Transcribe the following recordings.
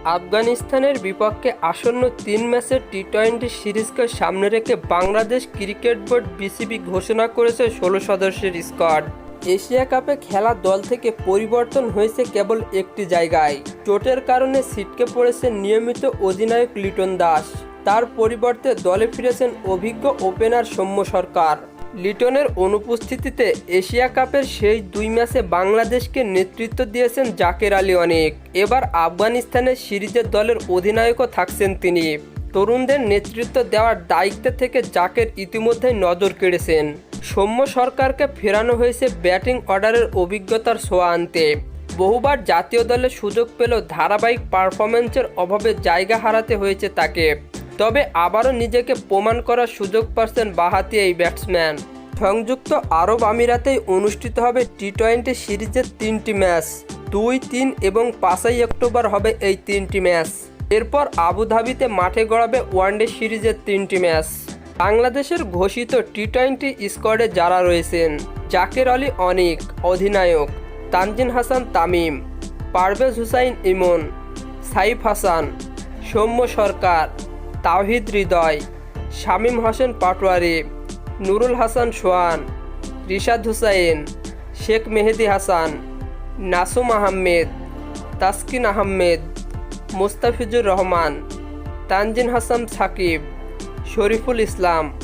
আফগানিস্তানের বিপক্ষে আসন্ন ৩ ম্যাচের টি-২০ সিরিজকে সামনে রেখে বাংলাদেশ ক্রিকেট বোর্ড বিসিবি ঘোষণা করেছে ১৬ সদস্যের স্কোয়াড। এশিয়া কাপে খেলা দল থেকে পরিবর্তন হয়েছে কেবল একটি জায়গায়। চোটের কারণে ছিটকে পড়েছে নিয়মিত অধিনায়ক লিটন দাস। তার পরিবর্তে দলে ফিরেছেন অভিজ্ঞ ওপেনার সৌম্য সরকার। লিটনের অনুপস্থিতিতে এশিয়া কাপের সেই ২ ম্যাচে বাংলাদেশকে নেতৃত্ব দিয়েছেন জাকের আলী অনেক। এবার আফগানিস্তানের সিরিজের দলের অধিনায়কও থাকছেন তিনি। তরুণদের নেতৃত্ব দেওয়ার দায়িত্ব থেকে জাকের ইতিমধ্যেই নজর কেড়েছেন। সৌম্য সরকারকে ফেরানো হয়েছে ব্যাটিং অর্ডারের অভিজ্ঞতার ছোঁয়া আনতে। বহুবার জাতীয় দলে সুযোগ পেলেও ধারাবাহিক পারফরম্যান্সের অভাবে জায়গা হারাতে হয়েছে তাকে। তবে আবারও নিজেকে প্রমাণ করার সুযোগ পাচ্ছেন বাঁহাতি এই ব্যাটসম্যান। সংযুক্ত আরব আমিরাতেই অনুষ্ঠিত হবে টি-২০ সিরিজের ৩টি ম্যাচ। ২, ৩ এবং ৫ই অক্টোবর হবে এই ৩টি ম্যাচ। এরপর আবুধাবিতে মাঠে গড়াবে ওয়ানডে সিরিজের ৩টি ম্যাচ। বাংলাদেশের ঘোষিত টি-২০ স্কোয়াডে যারা রয়েছেন: জাকের আলী অনিক অধিনায়ক, তানজিন হাসান তামিম, পারভেজ হুসাইন ইমন, সাইফ হাসান, সৌম্য সরকার, তাওহিদ হৃদয়, শামীম হোসেন পাটোয়ারি, নুরুল হাসান সোহান, রিশাদ হুসাইন, শেখ মেহেদী হাসান, নাসুম আহমেদ, তাসকিন আহমেদ, মুস্তাফিজুর রহমান, তানজিন হাসান সাকিব, শরীফুল ইসলাম,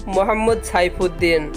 মোহাম্মদ সাইফুদ্দিন।